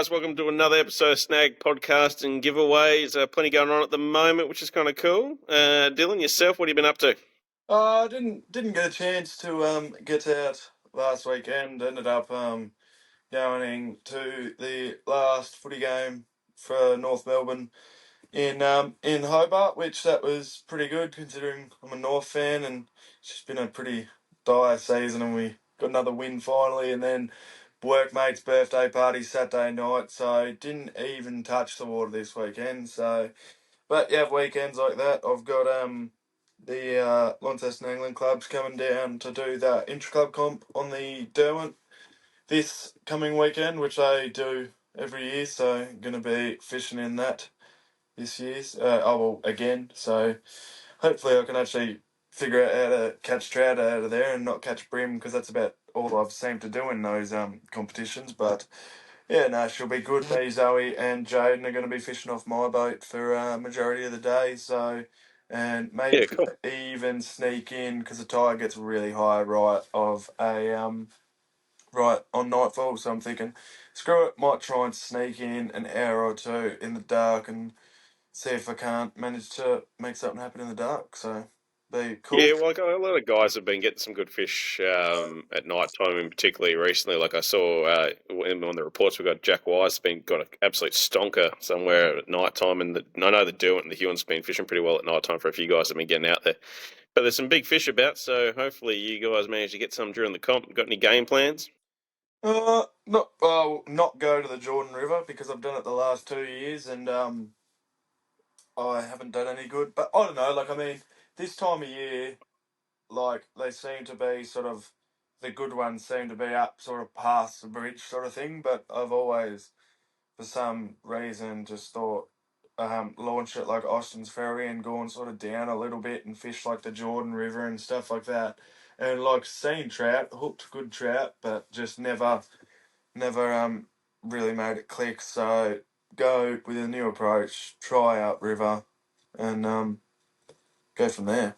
guys. Welcome to another episode of Snagged Podcast and giveaways. Plenty going on at the moment, which is kind of cool. Dylan, yourself, what have you been up to? I didn't get a chance to get out last weekend. Ended up going to the last footy game for North Melbourne in Hobart, which that was pretty good considering I'm a North fan, and it's just been a pretty dire season, and we got another win finally, and then workmate's birthday party Saturday night, so didn't even touch the water this weekend. So, but you have weekends like that. I've got the Launceston Angling Club's coming down to do the intra-club comp on the Derwent this coming weekend, which they do every year, so going to be fishing in that this year. Again, so hopefully I can actually figure out how to catch trout out of there and not catch bream, because that's about all I've seemed to do in those competitions. But yeah, no, she'll be good. Me, Zoe, and Jaden are going to be fishing off my boat for majority of the day. So, and maybe Yeah, cool. even sneak in, because the tide gets really high right on nightfall. So I'm thinking, screw it, might try and sneak in an hour or two in the dark and see if I can't manage to make something happen in the dark. So, be cool. Yeah, well, a lot of guys have been getting some good fish at night time, in particularly recently. Like I saw on the reports, we got Jack Wise got an absolute stonker somewhere at night time, and I know the Derwent and the Huon's been fishing pretty well at night time for a few guys that have been getting out there. But there's some big fish about, so hopefully you guys manage to get some during the comp. Got any game plans? Not go to the Jordan River, because I've done it the last 2 years, and I haven't done any good. But I don't know, like, I mean, this time of year, like, they seem to be sort of, the good ones seem to be up sort of past the bridge sort of thing, but I've always, for some reason, just thought, launch it like Austin's Ferry and gone sort of down a little bit and fish like the Jordan River and stuff like that. And like seen trout, hooked good trout, but just never really made it click. So go with a new approach, try upriver, and go from there.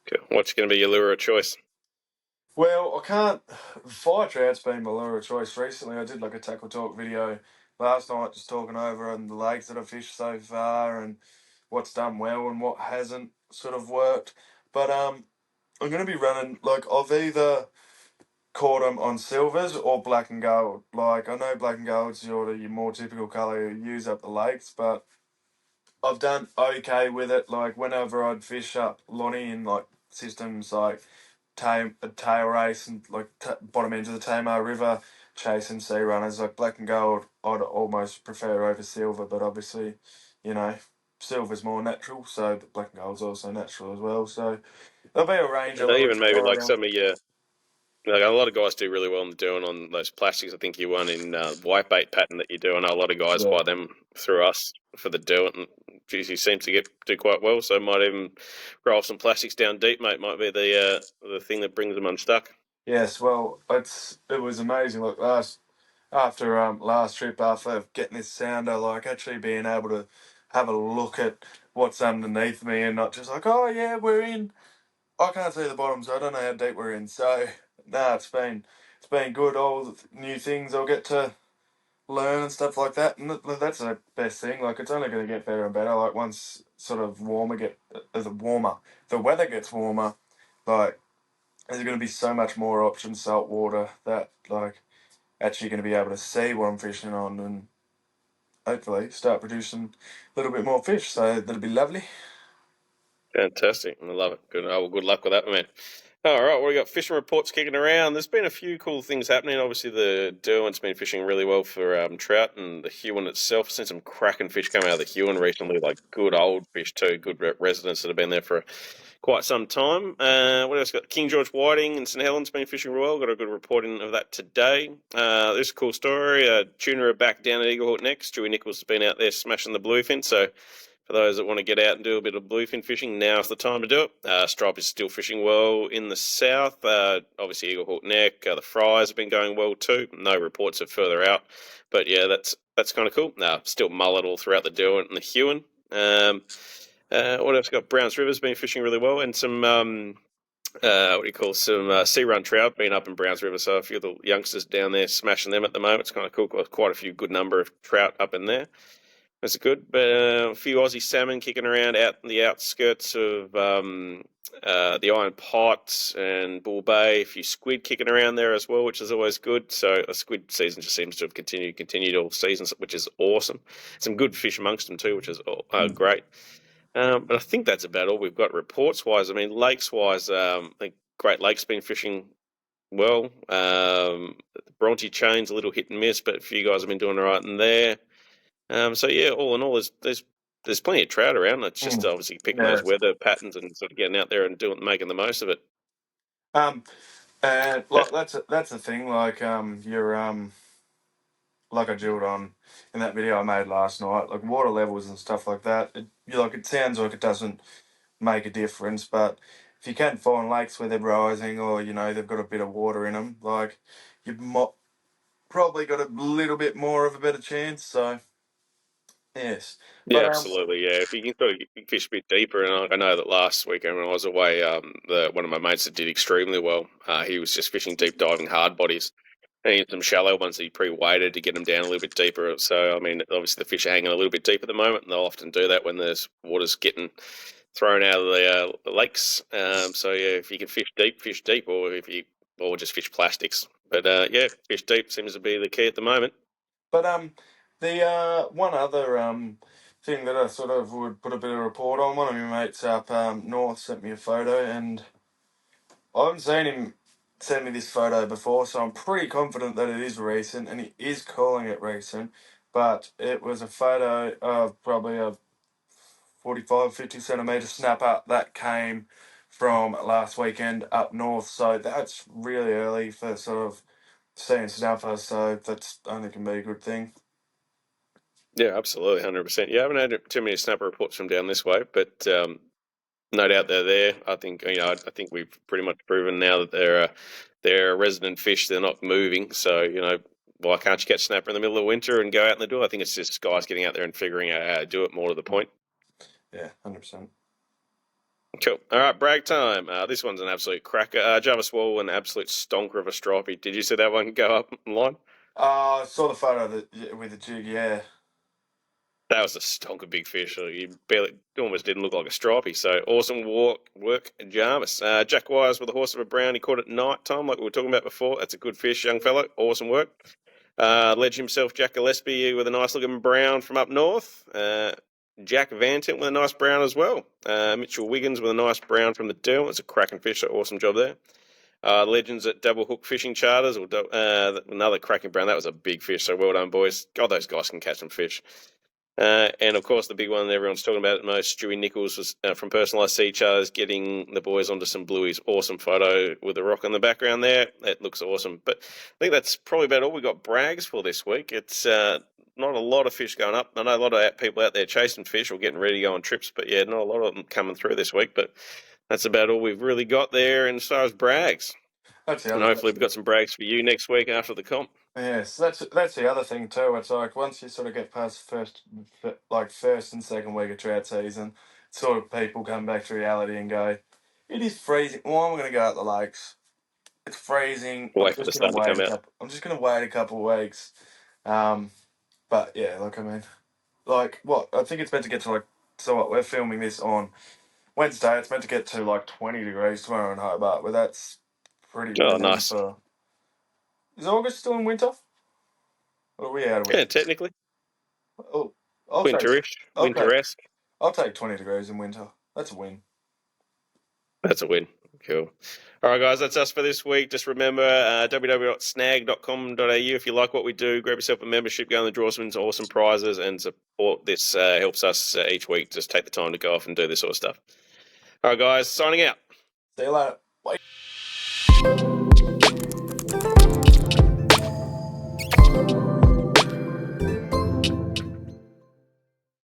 Cool. What's going to be your lure of choice? Well, I can't. Fire trout's been my lure of choice recently. I did like a tackle talk video last night, just talking over on the lakes that I've fished so far and what's done well and what hasn't sort of worked. But I'm going to be running, like, I've either caught them on silvers or black and gold. Like, I know black and gold's sort of your more typical colour you use up the lakes, but I've done okay with it. Like, whenever I'd fish up Lonnie in like systems like a tail race and like bottom end of the Tamar River, chasing sea runners, like black and gold, I'd almost prefer over silver, but obviously, you know, silver's more natural, so black and gold's also natural as well. So there'll be a range of lures Even to maybe try like on. some of your like a lot of guys do really well in doing on those plastics. I think you won in whitebait pattern that you do. I know a lot of guys Yeah. buy them through us for the do it, and geez, you seem to do quite well. So might even roll some plastics down deep, mate. Might be the thing that brings them unstuck. Yes, well, it was amazing. Look, last trip, after getting this sounder, like actually being able to have a look at what's underneath me and not just like, oh yeah, we're in. I can't see the bottom, so I don't know how deep we're in. So nah, it's been good. All the new things I'll get to learn and stuff like that, and that's the best thing. Like, it's only going to get better and better. Like, once sort of the weather gets warmer, like, there's going to be so much more options, salt water, that like actually going to be able to see what I'm fishing on and hopefully start producing a little bit more fish. So that'll be lovely. Fantastic. I love it. Good. Oh, well, good luck with that, man. All right, well, we got fishing reports kicking around. There's been a few cool things happening. Obviously, the Derwent's been fishing really well for trout, and the Huon itself. I've seen some cracking fish come out of the Huon recently, like good old fish too, good residents that have been there for quite some time. What else? Got King George Whiting and St Helens been fishing well. Got a good reporting of that today. This is a cool story. Tuna are back down at Eaglehawk next. Stewie Nichols has been out there smashing the bluefin, so for those that want to get out and do a bit of bluefin fishing, now's the time to do it. Stripe is still fishing well in the south. Obviously, Eaglehawk Neck, the Fries have been going well too. No reports of further out, but yeah, that's kind of cool. Still mullet all throughout the Derwent and the Huon. What else? Got Browns River's been fishing really well, and some what do you call some sea run trout being up in Browns River. So a few of the youngsters down there smashing them at the moment. It's kind of cool. Got quite a few good number of trout up in there. That's good. But a few Aussie salmon kicking around out in the outskirts of the Iron Pot and Bull Bay. A few squid kicking around there as well, which is always good. So the squid season just seems to have continued all seasons, which is awesome. Some good fish amongst them too, which is great. But I think that's about all we've got reports wise. I mean, lakes wise, I think Great Lakes been fishing well. The Bronte chain's a little hit and miss, but a few guys have been doing all right in there. So yeah, all in all, there's plenty of trout around. It's just obviously picking those weather patterns and sort of getting out there and making the most of it. And like that's the thing. Like you're like I drilled on in that video I made last night. Like water levels and stuff like that. It sounds like it doesn't make a difference, but if you can find lakes where they're rising or they've got a bit of water in them, like you've probably got a little bit more of a better chance. So yes, Yeah, but absolutely. Yeah, if you can sort of fish a bit deeper, and I know that last weekend when I was away, one of my mates that did extremely well. He was just fishing deep diving hard bodies. And he had some shallow ones that he pre-weighted to get them down a little bit deeper. So I mean, obviously the fish are hanging a little bit deep at the moment, and they'll often do that when there's water's getting thrown out of the lakes. So yeah, if you can fish deep, or just fish plastics. But yeah, fish deep seems to be the key at the moment. But the one other thing that I sort of would put a bit of report on. One of my mates up north sent me a photo, and I haven't seen him send me this photo before, so I'm pretty confident that it is recent, and he is calling it recent. But it was a photo of probably a 45, 50 centimetre snapper that came from last weekend up north. So that's really early for sort of seeing snapper. So that's only can be a good thing. Yeah, absolutely, 100%. Yeah, I haven't had too many snapper reports from down this way, but no doubt they're there. I think I think we've pretty much proven now that they're a resident fish. They're not moving, so why can't you catch snapper in the middle of winter and go out in the door? I think it's just guys getting out there and figuring out how to do it more to the point. Yeah, 100%. Cool. All right, brag time. This one's an absolute cracker. Java Swall, an absolute stonker of a stripey. Did you see that one go up online? I saw the photo with the jig, yeah. That was a stonker big fish. You barely, almost didn't look like a stripey. So awesome work, Jarvis. Jack Wise with a horse of a brown. He caught it night time, like we were talking about before. That's a good fish, young fellow. Awesome work. Legend himself, Jack Gillespie, with a nice looking brown from up north. Jack Vantent with a nice brown as well. Mitchell Wiggins with a nice brown from the Dell. It's a cracking fish. So awesome job there. Legends at Double Hook Fishing Charters, or another cracking brown. That was a big fish. So well done, boys. God, those guys can catch some fish. And of course, the big one everyone's talking about at most, Stewie Nichols was from Personalised Sea Charters, getting the boys onto some blueies. Awesome photo with the rock in the background there. It looks awesome. But I think that's probably about all we got brags for this week. It's not a lot of fish going up. I know a lot of people out there chasing fish or getting ready to go on trips, but yeah, not a lot of them coming through this week. But that's about all we've really got there as far as brags. That's the And other. hopefully we've got some brags for you next week after the comp. Yes, that's the other thing too. It's like once you sort of get past first and second week of trout season, sort of people come back to reality and go, "It is freezing. Well, I'm going to go out the lakes. It's freezing. Wait for the sun to come out. I'm just going to wait a couple of weeks." Um, but yeah, look, I mean, like what? I think it's meant to get to so what? We're filming this on Wednesday. It's meant to get to like 20 degrees tomorrow in Hobart, but that's pretty Oh, warm nice. for. Is August still in winter? Or are we out of winter? Yeah, technically. Oh, I'll take. Winterish, I'll take. winter-esque. I'll take 20 degrees in winter. That's a win. That's a win. Cool. All right, guys, that's us for this week. Just remember www.snag.com.au. If you like what we do, grab yourself a membership, go on the draw some awesome prizes, and support this. Helps us each week. Just take the time to go off and do this sort of stuff. All right, guys, signing out. See you later. Bye.